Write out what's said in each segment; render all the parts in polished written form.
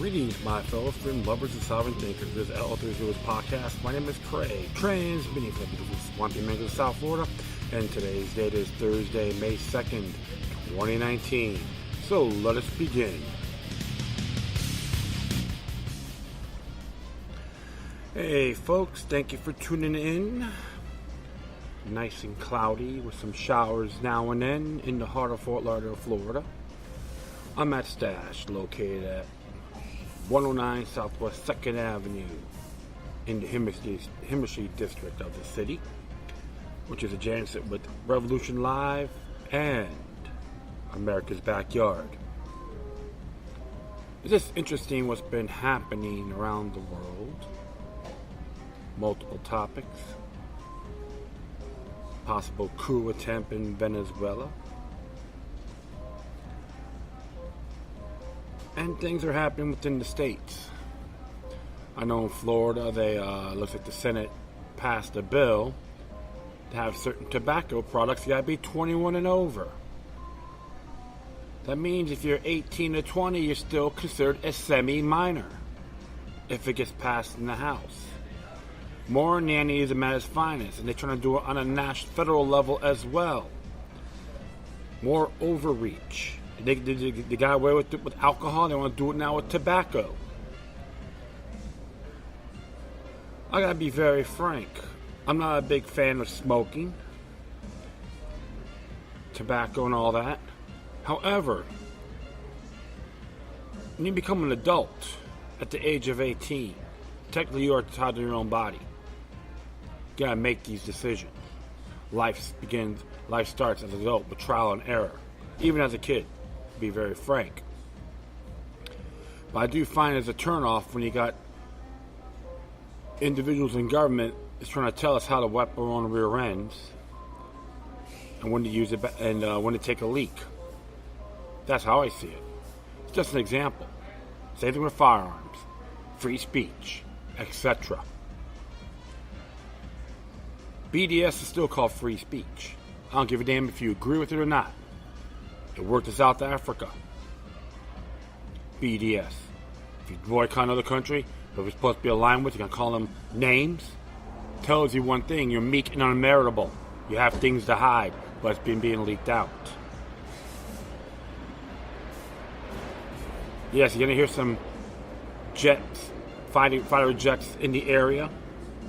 Greetings, my fellow freedom lovers and sovereign thinkers. This is L3's podcast. My name is Craig, transmitting from the beautiful Swampy Mango of South Florida, and today's date is Thursday, May 2nd, 2019. So let us begin. Hey folks, thank you for tuning in. Nice and cloudy with some showers now and then in the heart of Fort Lauderdale, Florida. I'm at Stash, located at 109 Southwest 2nd Avenue in the Himmershey district of the city, which is adjacent with Revolution Live and America's Backyard. It's just interesting what's been happening around the world. Multiple topics. Possible coup attempt in Venezuela. And things are happening within the states. I know in Florida, looks like the Senate passed a bill to have certain tobacco products you gotta be 21 and over. That means if you're 18 to 20, you're still considered a semi-minor if it gets passed in the House. More nannyism at its finest, and they're trying to do it on a national, federal level as well. More overreach. They got away with it with alcohol. They want to do it now with tobacco. I gotta be very frank. I'm not a big fan of smoking, tobacco, and all that. However, when you become an adult at the age of 18, technically you are tied to your own body. You gotta make these decisions. Life starts as an adult with trial and error, even as a kid. To be very frank, but I do find it as a turnoff when you got individuals in government is trying to tell us how to wipe our own rear ends and when to use it and when to take a leak. That's how I see it. It's just an example. Same thing with firearms, free speech, etc. BDS is still called free speech. I don't give a damn if you agree with it or not. It worked in South Africa. BDS. If you boycott another country that we're supposed to be aligned with, you're going to call them names. Tells you one thing: you're meek and unmeritable. You have things to hide, but it's been being leaked out. Yes, you're going to hear some jets, fighter jets in the area.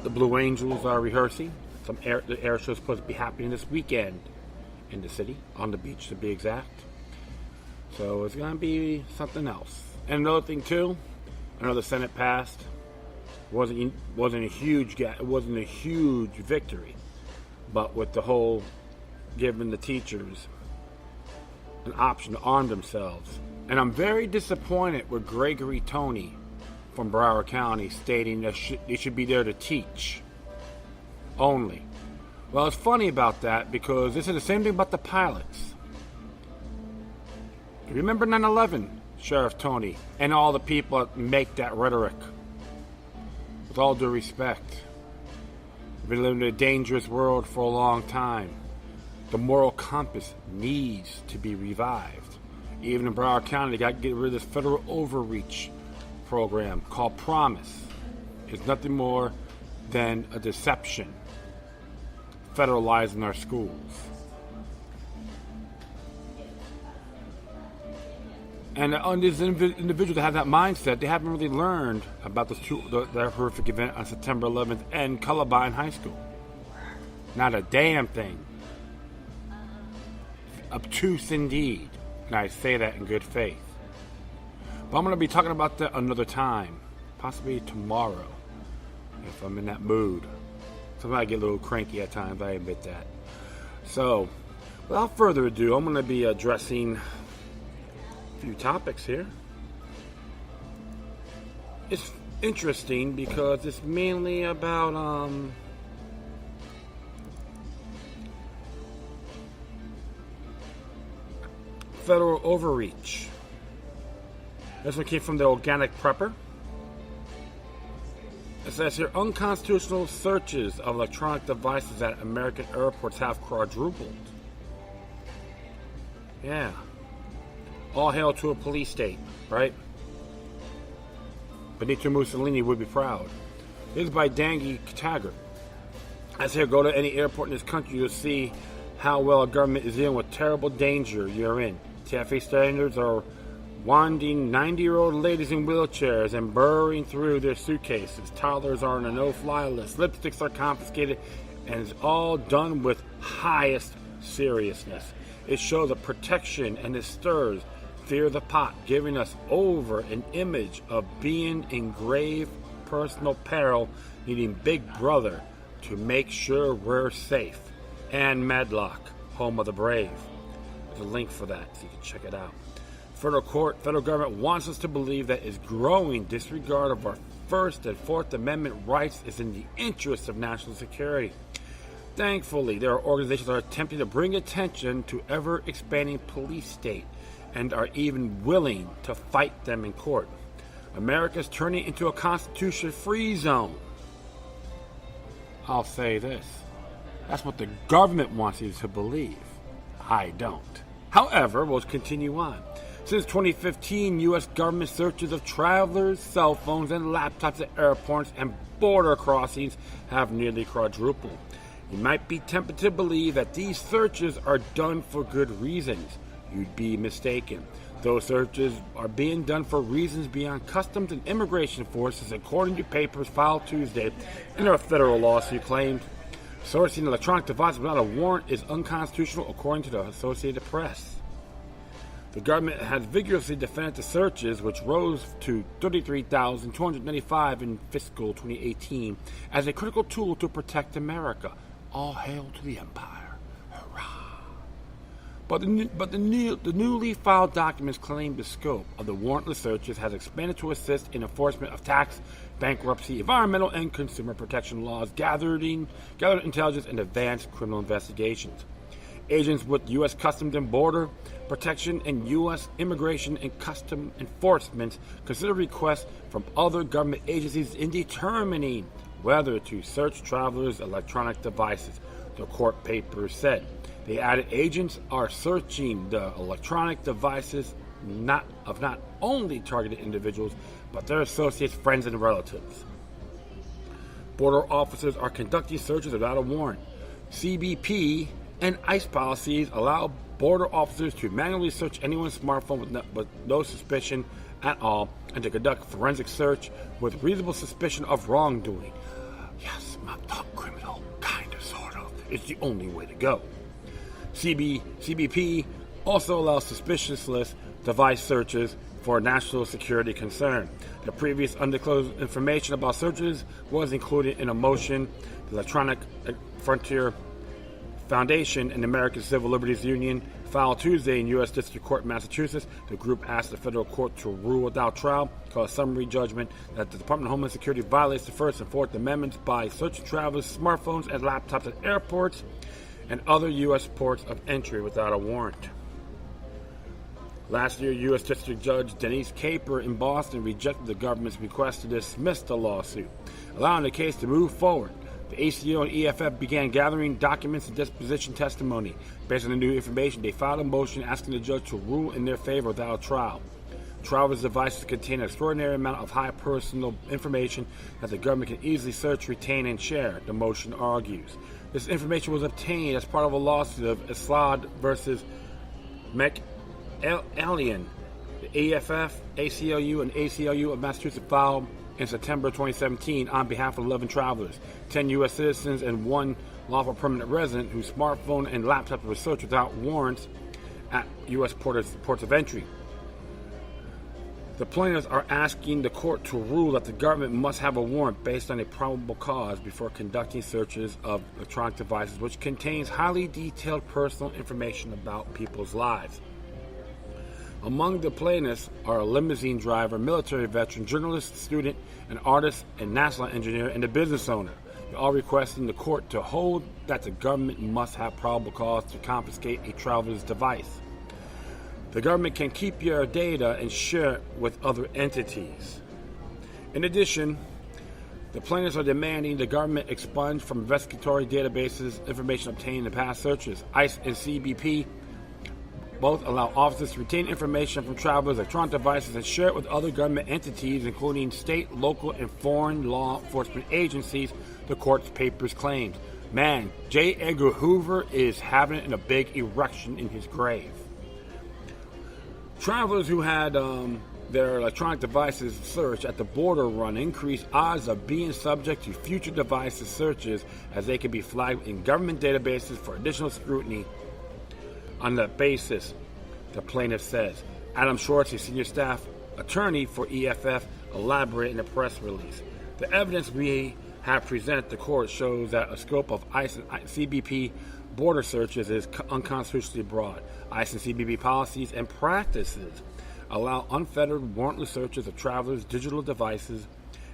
The Blue Angels are rehearsing. The air show is supposed to be happening this weekend in the city, on the beach to be exact. So it's going to be something else. And another thing too, I know the Senate passed. Wasn't a huge victory, but with the whole giving the teachers an option to arm themselves. And I'm very disappointed with Gregory Tony from Broward County stating that they should be there to teach only. Well, it's funny about that because this is the same thing about the pilots. Remember 9/11, Sheriff Tony, and all the people that make that rhetoric. With all due respect, we've been living in a dangerous world for a long time. The moral compass needs to be revived. Even in Broward County, they got to get rid of this federal overreach program called Promise. It's nothing more than a deception. Federalizing our schools. And on these individuals that have that mindset, they haven't really learned about that horrific event on September 11th and Columbine High School. Not a damn thing. Obtuse indeed. And I say that in good faith. But I'm going to be talking about that another time. Possibly tomorrow. If I'm in that mood. Sometimes I get a little cranky at times, I admit that. So, without further ado, I'm going to be addressing a few topics here. It's interesting because it's mainly about federal overreach. This one came from the Organic Prepper. It says here, unconstitutional searches of electronic devices at American airports have quadrupled. Yeah. All hail to a police state, right? Benito Mussolini would be proud. This is by Dangy Taggart. As here, go to any airport in this country, you'll see how well a government is dealing with terrible danger you're in. TFA standards are wanding 90-year-old ladies in wheelchairs and burrowing through their suitcases. Toddlers are on a no-fly list. Lipsticks are confiscated, and it's all done with highest seriousness. It shows a protection, and it stirs fear of the pot, giving us over an image of being in grave personal peril, needing Big Brother to make sure we're safe. And Medlock, home of the brave. There's a link for that, so you can check it out. Federal government wants us to believe that its growing disregard of our First and Fourth Amendment rights is in the interest of national security. Thankfully, there are organizations that are attempting to bring attention to ever-expanding police state and are even willing to fight them in court. America is turning into a constitution-free zone. I'll say this. That's what the government wants you to believe. I don't. However, we'll continue on. Since 2015, U.S. government searches of travelers' cell phones and laptops at airports and border crossings have nearly quadrupled. You might be tempted to believe that these searches are done for good reasons. You'd be mistaken. Those searches are being done for reasons beyond Customs and Immigration Forces, according to papers filed Tuesday in a federal lawsuit claimed sourcing electronic devices without a warrant is unconstitutional, according to the Associated Press. The government has vigorously defended the searches, which rose to 33,295 in fiscal 2018, as a critical tool to protect America. All hail to the empire. Hurrah! But the newly filed documents claim the scope of the warrantless searches has expanded to assist in enforcement of tax, bankruptcy, environmental, and consumer protection laws, gathered intelligence, and advanced criminal investigations. Agents with U.S. Customs and Border Protection and U.S. Immigration and Customs Enforcement consider requests from other government agencies in determining whether to search travelers' electronic devices, the court papers said. They added agents are searching the electronic devices not only targeted individuals, but their associates, friends, and relatives. Border officers are conducting searches without a warrant. CBP and ICE policies allow border officers to manually search anyone's smartphone with no suspicion at all, and to conduct forensic search with reasonable suspicion of wrongdoing. Yes, not criminal, kind of, sort of. It's the only way to go. CBP also allows suspicious device searches for national security concern. The previous undisclosed information about searches was included in a motion the Electronic Frontier Foundation and the American Civil Liberties Union filed Tuesday in U.S. District Court, Massachusetts. The group asked the federal court to rule without trial, call a summary judgment that the Department of Homeland Security violates the First and Fourth Amendments by searching travelers' smartphones and laptops at airports and other U.S. ports of entry without a warrant. Last year, U.S. District Judge Denise Caper in Boston rejected the government's request to dismiss the lawsuit, allowing the case to move forward. The ACO and EFF began gathering documents and disposition testimony. Based on the new information, they filed a motion asking the judge to rule in their favor without a trial. Travelers' devices contain an extraordinary amount of high personal information that the government can easily search, retain, and share, the motion argues. This information was obtained as part of a lawsuit of Assange versus McAllian. The EFF, ACLU, and ACLU of Massachusetts filed in September 2017 on behalf of 11 travelers, 10 U.S. citizens, and 1 lawful permanent resident whose smartphone and laptop were searched without warrants at U.S. ports of entry. The plaintiffs are asking the court to rule that the government must have a warrant based on a probable cause before conducting searches of electronic devices, which contains highly detailed personal information about people's lives. Among the plaintiffs are a limousine driver, military veteran, journalist, student, an artist, a NASA engineer, and a business owner. They're all requesting the court to hold that the government must have probable cause to confiscate a traveler's device. The government can keep your data and share it with other entities. In addition, the plaintiffs are demanding the government expunge from investigatory databases information obtained in past searches. ICE and CBP Both allow officers to retain information from travelers' electronic devices and share it with other government entities, including state, local, and foreign law enforcement agencies, the court's papers claimed. Man, J. Edgar Hoover is having a big erection in his grave. Travelers who had their electronic devices searched at the border run increased odds of being subject to future devices searches, as they could be flagged in government databases for additional scrutiny. On that basis, the plaintiff says. Adam Schwartz, a senior staff attorney for EFF, elaborated in a press release. The evidence we have presented to the court shows that a scope of ICE and CBP border searches is unconstitutionally broad. ICE and CBP policies and practices allow unfettered, warrantless searches of travelers' digital devices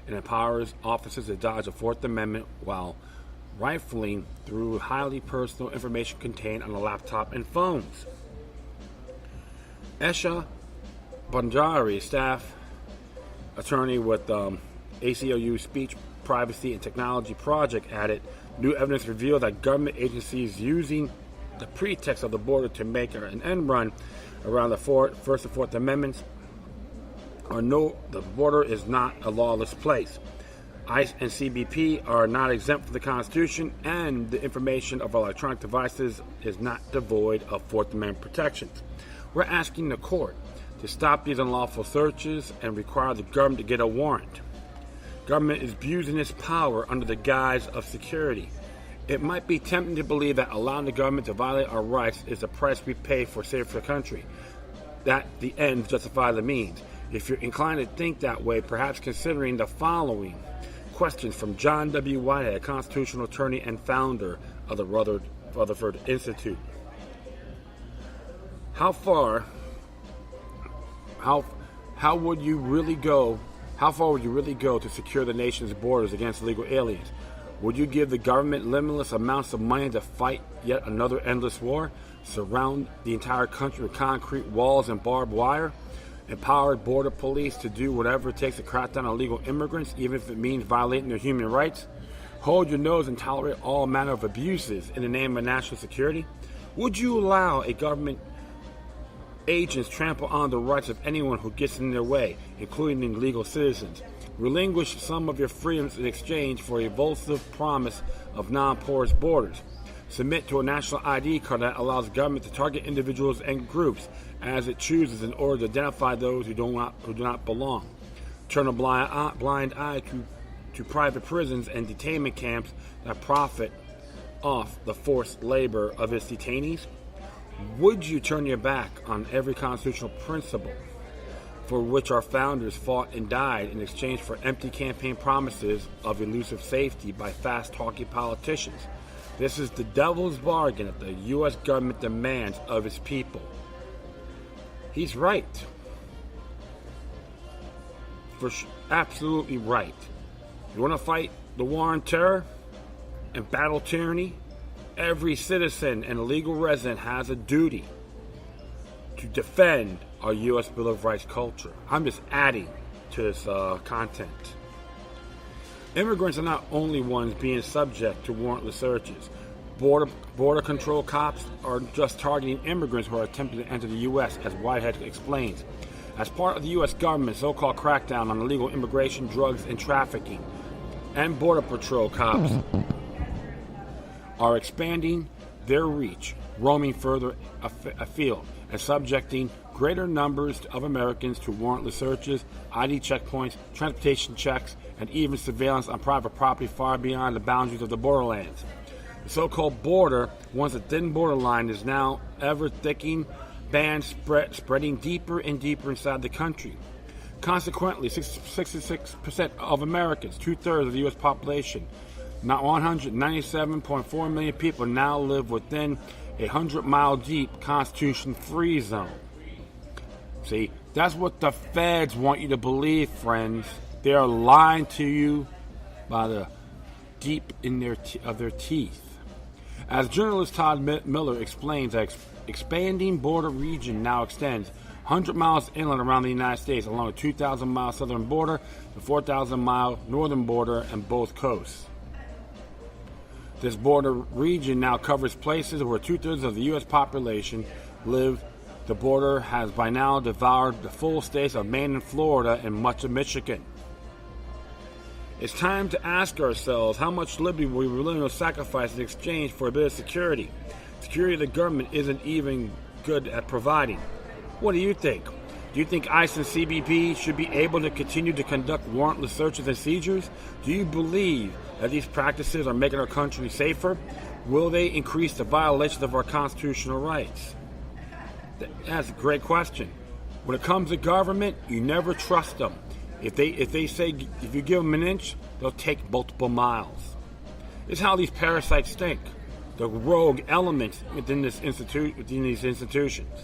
and empowers officers to dodge the Fourth Amendment while rifling through highly personal information contained on a laptop and phones. Esha Banjari, staff attorney with ACLU Speech, Privacy, and Technology Project, added, new evidence revealed that government agencies using the pretext of the border to make an end run around the First and Fourth Amendments the border is not a lawless place. ICE and CBP are not exempt from the Constitution, and the information of electronic devices is not devoid of Fourth Amendment protections. We're asking the court to stop these unlawful searches and require the government to get a warrant. Government is abusing its power under the guise of security. It might be tempting to believe that allowing the government to violate our rights is the price we pay for a safer country, that the ends justify the means. If you're inclined to think that way, perhaps considering the following questions from John W. Whitehead, constitutional attorney and founder of the Rutherford Institute. How would you really go to secure the nation's borders against illegal aliens? Would you give the government limitless amounts of money to fight yet another endless war? Surround the entire country with concrete walls and barbed wire? Empower border police to do whatever it takes to crack down on illegal immigrants, even if it means violating their human rights? Hold your nose and tolerate all manner of abuses in the name of national security? Would you allow a government agents trample on the rights of anyone who gets in their way, including legal citizens? Relinquish some of your freedoms in exchange for a evasive promise of non-porous borders. Submit to a national ID card that allows government to target individuals and groups as it chooses in order to identify those who do not belong. Turn a blind eye to private prisons and detainment camps that profit off the forced labor of its detainees. Would you turn your back on every constitutional principle for which our founders fought and died in exchange for empty campaign promises of elusive safety by fast-talking politicians? This is the devil's bargain that the U.S. government demands of its people. He's right. Absolutely right. You want to fight the war on terror and battle tyranny? Every citizen and legal resident has a duty to defend our U.S. Bill of Rights culture. I'm just adding to this content. Immigrants are not only ones being subject to warrantless searches. Border control cops are just targeting immigrants who are attempting to enter the U.S., as Whitehead explains. As part of the U.S. government's so-called crackdown on illegal immigration, drugs, and trafficking, and Border Patrol cops are expanding their reach, roaming further afield, and subjecting greater numbers of Americans to warrantless searches, ID checkpoints, transportation checks, and even surveillance on private property far beyond the boundaries of the borderlands. The so-called border, once a thin borderline, is now ever thickening bands spreading deeper and deeper inside the country. Consequently, 66% of Americans, two-thirds of the U.S. population, not 197.4 million people, now live within a 100-mile deep Constitution-free zone. See, that's what the feds want you to believe, friends. They are lying to you by the deep in their teeth. As journalist Todd Miller explains, that expanding border region now extends 100 miles inland around the United States along a 2,000-mile southern border, the 4,000-mile northern border, and both coasts. This border region now covers places where two-thirds of the U.S. population live The border has by now devoured the full states of Maine and Florida and much of Michigan. It's time to ask ourselves how much liberty we were willing to sacrifice in exchange for a bit of security. Security the government isn't even good at providing. What do you think? Do you think ICE and CBP should be able to continue to conduct warrantless searches and seizures? Do you believe that these practices are making our country safer? Will they increase the violations of our constitutional rights? That's a great question. When it comes to government, you never trust them. If you give them an inch, they'll take multiple miles. This is how these parasites think. The rogue elements within these institutions.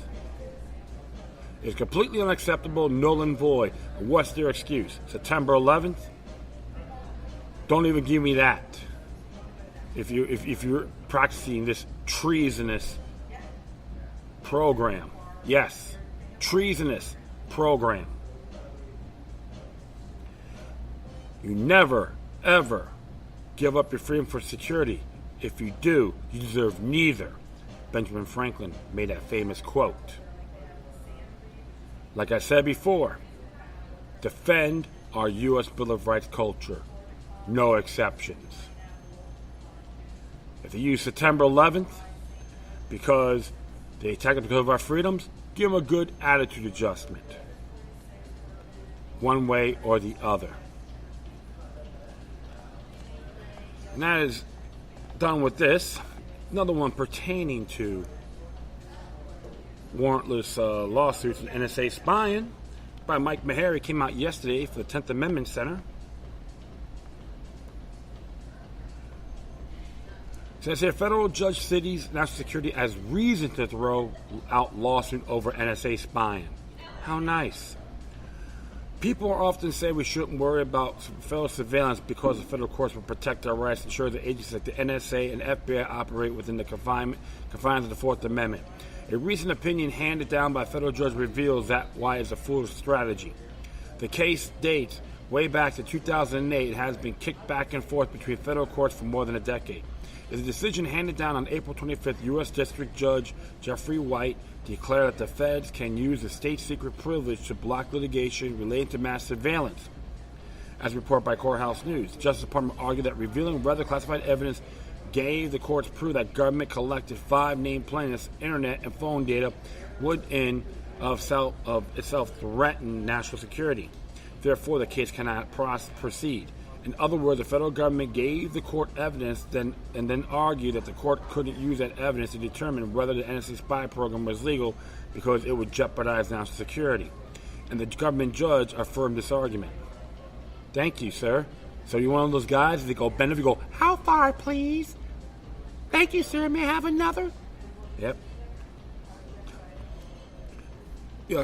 It's completely unacceptable, null and void. What's their excuse? September 11th? Don't even give me that. If you're practicing this treasonous program. Yes, treasonous program. You never, ever give up your freedom for security. If you do, you deserve neither. Benjamin Franklin made that famous quote. Like I said before, defend our U.S. Bill of Rights culture. No exceptions. If you use September 11th because they attack us because of our freedoms, give them a good attitude adjustment. One way or the other. And that is done with this. Another one pertaining to warrantless lawsuits and NSA spying by Mike Meharry came out yesterday for the 10th Amendment Center. It says here, federal judge cities national security as reason to throw out lawsuit over NSA spying. How nice. People often say we shouldn't worry about federal surveillance because the federal courts will protect our rights, ensure that agencies like the NSA and FBI operate within the confines of the Fourth Amendment. A recent opinion handed down by a federal judge reveals that why it's a foolish strategy. The case dates way back to 2008 and has been kicked back and forth between federal courts for more than a decade. In a decision handed down on April 25th, U.S. District Judge Jeffrey White declared that the feds can use the state secret privilege to block litigation relating to mass surveillance. As reported by Courthouse News, the Justice Department argued that revealing whether classified evidence gave the courts proof that government collected 5 named plaintiffs' internet and phone data would in of itself threaten national security. Therefore, the case cannot proceed. In other words, the federal government gave the court evidence and then argued that the court couldn't use that evidence to determine whether the NSA spy program was legal because it would jeopardize national security. And the government judge affirmed this argument. Thank you, sir. So you're one of those guys that go bend over, you go, how far, please? Thank you, sir. May I have another? Yep. The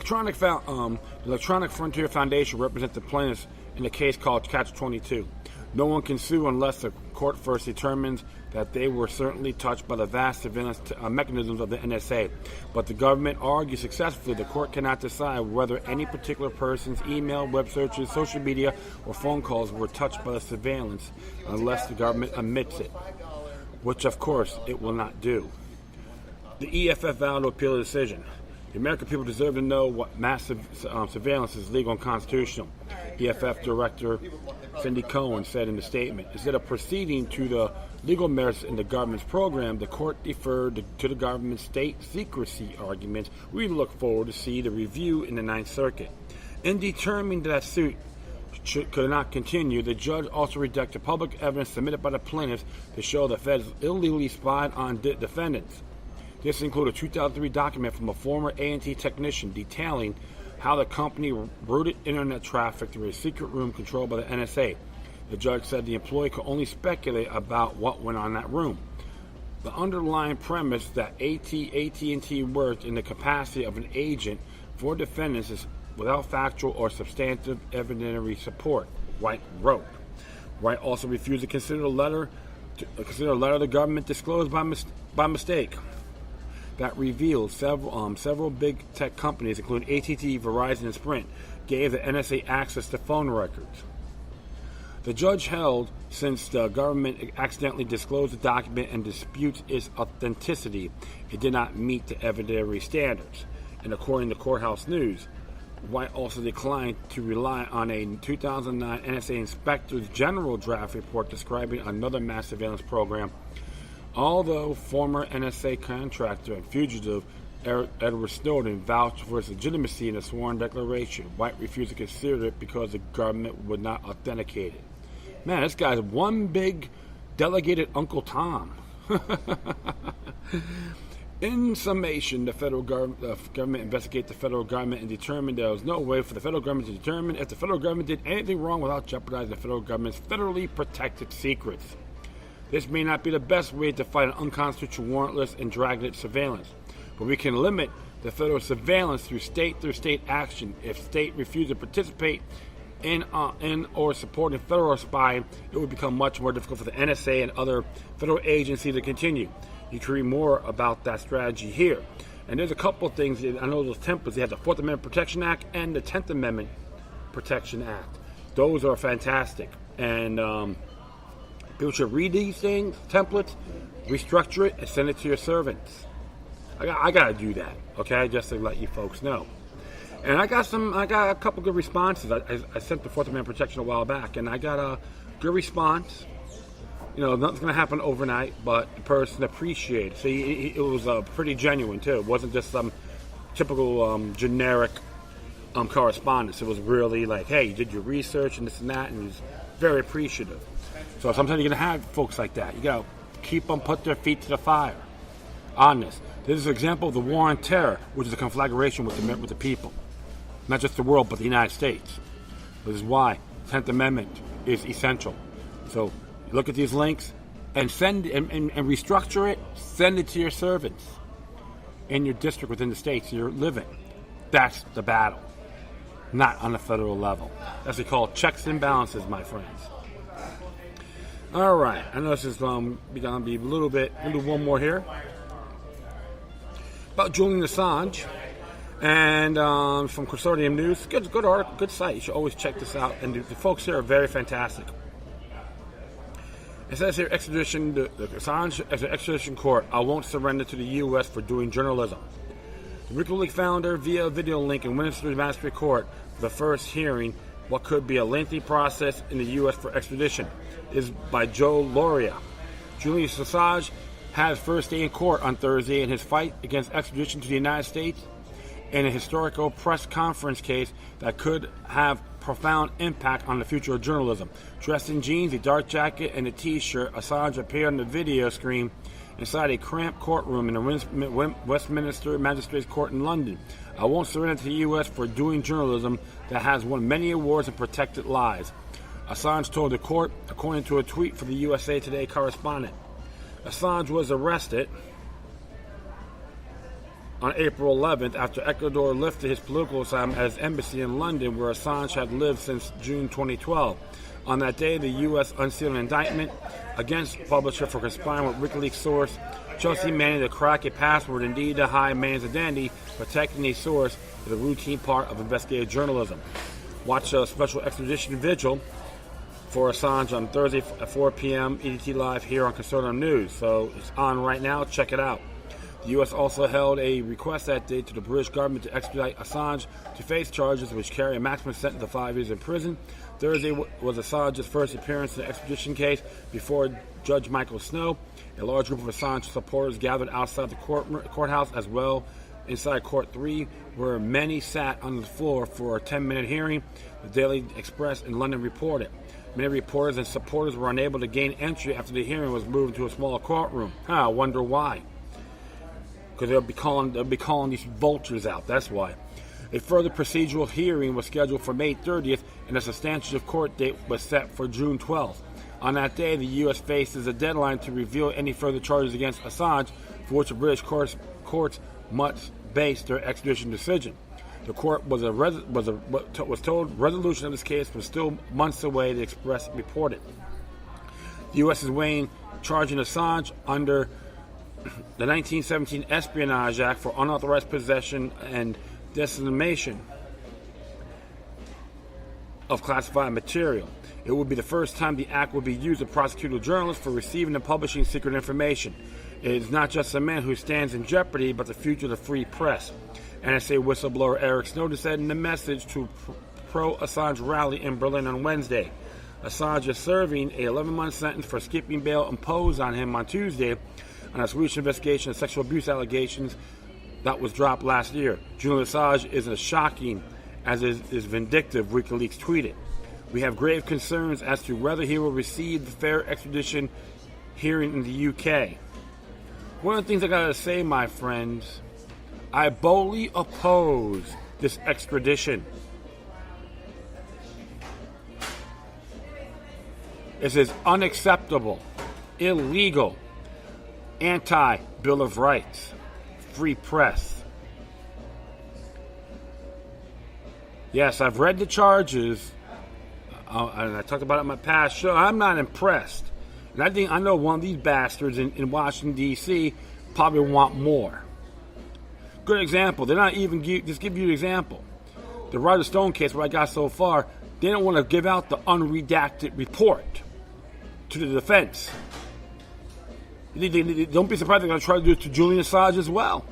Electronic Frontier Foundation represents the plaintiffs in a case called Catch-22. No one can sue unless the court first determines that they were certainly touched by the vast surveillance mechanisms of the NSA. But the government argues successfully the court cannot decide whether any particular person's email, web searches, social media, or phone calls were touched by the surveillance unless the government admits it, which of course it will not do. The EFF vowed to appeal the decision. The American people deserve to know what massive surveillance is legal and constitutional. EFF Director Cindy Cohen said in the statement, instead of proceeding to the legal merits in the government's program, the court deferred to the government's state secrecy arguments. We look forward to see the review in the Ninth Circuit. In determining that suit could not continue, the judge also rejected public evidence submitted by the plaintiffs to show the feds illegally spied on defendants. This included a 2003 document from a former A&T technician detailing how the company routed internet traffic through a secret room controlled by the NSA. The judge said the employee could only speculate about what went on in that room. The underlying premise that AT&T worked in the capacity of an agent for defendants is without factual or substantive evidentiary support, White wrote. White also refused to consider a letter the government disclosed by mistake that revealed several big tech companies, including AT&T, Verizon, and Sprint, gave the NSA access to phone records. The judge held, since the government accidentally disclosed the document and disputes its authenticity, it did not meet the evidentiary standards. And according to Courthouse News, White also declined to rely on a 2009 NSA Inspector General draft report describing another mass surveillance program. Although former NSA contractor and fugitive Edward Snowden vouched for its legitimacy in a sworn declaration, White refused to consider it because the government would not authenticate it. Man, this guy's one big delegated Uncle Tom. In summation, the federal government investigated the federal government and determined there was no way for the federal government to determine if the federal government did anything wrong without jeopardizing the federal government's federally protected secrets. This may not be the best way to fight an unconstitutional warrantless and dragnet surveillance, but we can limit the federal surveillance through state action. If state refuse to participate in or supporting federal spying, it would become much more difficult for the NSA and other federal agencies to continue. You can read more about that strategy here. And there's a couple of things. I know those templates. They have the 4th Amendment Protection Act and the 10th Amendment Protection Act. Those are fantastic. And people should read these things, templates, restructure it, and send it to your servants. I got to do that, okay, just to let you folks know. And I got a couple good responses. I sent the 4th Amendment Protection a while back, and I got a good response. You know, nothing's going to happen overnight, but the person appreciated it. See, it was pretty genuine, too. It wasn't just some typical generic correspondence. It was really like, hey, you did your research and this and that, and he was very appreciative. So sometimes you're going to have folks like that. You got to keep them, put their feet to the fire on this. This is an example of the war on terror, which is a conflagration with the people. Not just the world, but the United States. This is why 10th Amendment is essential. So look at these links and send and restructure it. Send it to your servants in your district within the states you're living. That's the battle, not on the federal level. That's what we call checks and balances, my friends. All right, I know this is going to be a little bit. We'll do one more here about Julian Assange. And from Consortium News, good article, good site. You should always check this out. And the folks here are very fantastic. It says here, extradition, the Assange as an extradition court. I won't surrender to the U.S. for doing journalism. The WikiLeaks founder via video link in Westminster Magistrate Court for the first hearing. What could be a lengthy process in the U.S. for extradition is by Joe Loria. Julian Assange had his first day in court on Thursday in his fight against extradition to the United States in a historical press conference case that could have profound impact on the future of journalism. Dressed in jeans, a dark jacket, and a t-shirt, Assange appeared on the video screen inside a cramped courtroom in the Westminster Magistrates Court in London. I won't surrender to the U.S. for doing journalism that has won many awards and protected lives, Assange told the court, according to a tweet from the USA Today correspondent. Assange was arrested on April 11th after Ecuador lifted his political asylum at his embassy in London, where Assange had lived since June 2012. On that day, the U.S. unsealed an indictment against the publisher for conspiring with WikiLeaks source Chelsea Manning to crack a password, indeed to hide Manning's identity. Protecting a source is a routine part of investigative journalism. Watch a special extradition vigil for Assange on Thursday at 4 p.m. EDT Live here on Consortium News. So it's on right now. Check it out. The U.S. also held a request that day to the British government to extradite Assange to face charges which carry a maximum sentence of 5 years in prison. Thursday was Assange's first appearance in the extradition case before Judge Michael Snow. A large group of Assange supporters gathered outside the courthouse as well inside Court 3, where many sat on the floor for a 10-minute hearing, the Daily Express in London reported. Many reporters and supporters were unable to gain entry after the hearing was moved to a smaller courtroom. I wonder why. Because they'll be calling these vultures out. That's why. A further procedural hearing was scheduled for May 30th, and a substantive court date was set for June 12th. On that day, the U.S. faces a deadline to reveal any further charges against Assange, for which the British courts must base their extradition decision. The court was told resolution of this case was still months away, the Express reported. The U.S. is weighing charging Assange under the 1917 Espionage Act for unauthorized possession and dissemination of classified material. It would be the first time the act would be used to prosecute a journalist for receiving and publishing secret information. It is not just a man who stands in jeopardy, but the future of the free press. NSA whistleblower Eric Snowden said in a message to pro-Assange rally in Berlin on Wednesday. Assange is serving a 11-month sentence for skipping bail imposed on him on Tuesday on a Swedish investigation of sexual abuse allegations that was dropped last year. Julian Assange is as shocking as is vindictive, WikiLeaks tweeted. We have grave concerns as to whether he will receive the fair extradition hearing in the UK. One of the things I gotta say, my friends, I boldly oppose this extradition. This is unacceptable, illegal, anti-Bill of Rights, free press. Yes, I've read the charges, and I talked about it in my past show. I'm not impressed. And I know one of these bastards in Washington, D.C. probably want more. Good example. They're not even, just give you an example. The Roger Stone case, what I got so far, they don't want to give out the unredacted report to the defense. Don't be surprised they're going to try to do it to Julian Assange as well.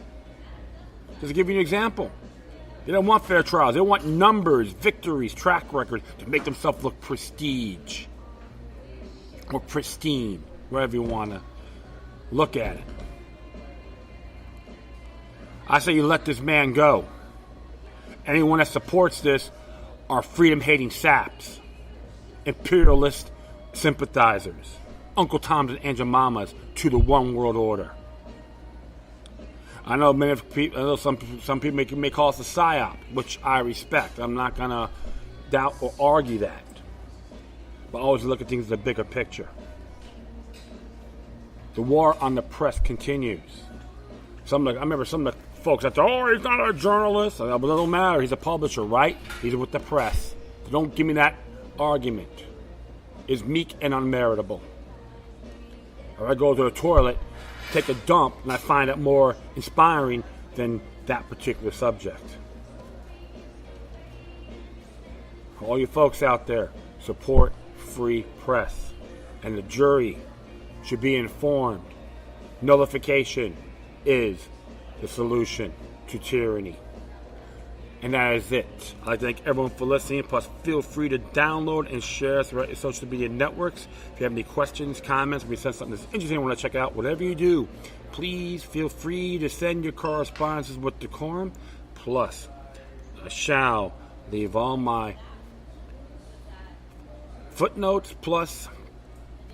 Just to give you an example. They don't want fair trials. They want numbers, victories, track records to make themselves look prestige. Or pristine, wherever you want to look at it. I say you let this man go. Anyone that supports this are freedom-hating saps, imperialist sympathizers, Uncle Toms and Aunt Jemimas to the one world order. I know some people may call us a psyop, which I respect. I'm not gonna doubt or argue that, but always look at things in the bigger picture. The war on the press continues. I remember some of the folks that said, "Oh, he's not a journalist." It doesn't matter. He's a publisher, right? He's with the press. So don't give me that argument. It's meek and unmeritable. Or I go to the toilet, take a dump, and I find it more inspiring than that particular subject. All you folks out there, support free press. And the jury should be informed. Nullification is the solution to tyranny. And that is it. I'd like to thank everyone for listening. Plus, feel free to download and share throughout your social media networks. If you have any questions, comments, if you send something that's interesting you want to check out, whatever you do, please feel free to send your correspondences with decorum. Plus, I shall leave all my footnotes, plus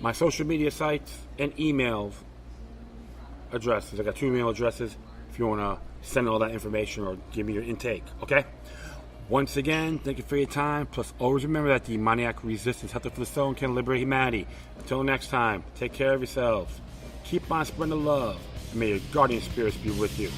my social media sites and email addresses. I got 2 email addresses if you want to send all that information or give me your intake, okay? Once again, thank you for your time. Plus, always remember that the demoniac resistance, healthy for the soul, can liberate humanity. Until next time, take care of yourselves. Keep on spreading the love, and may your guardian spirits be with you.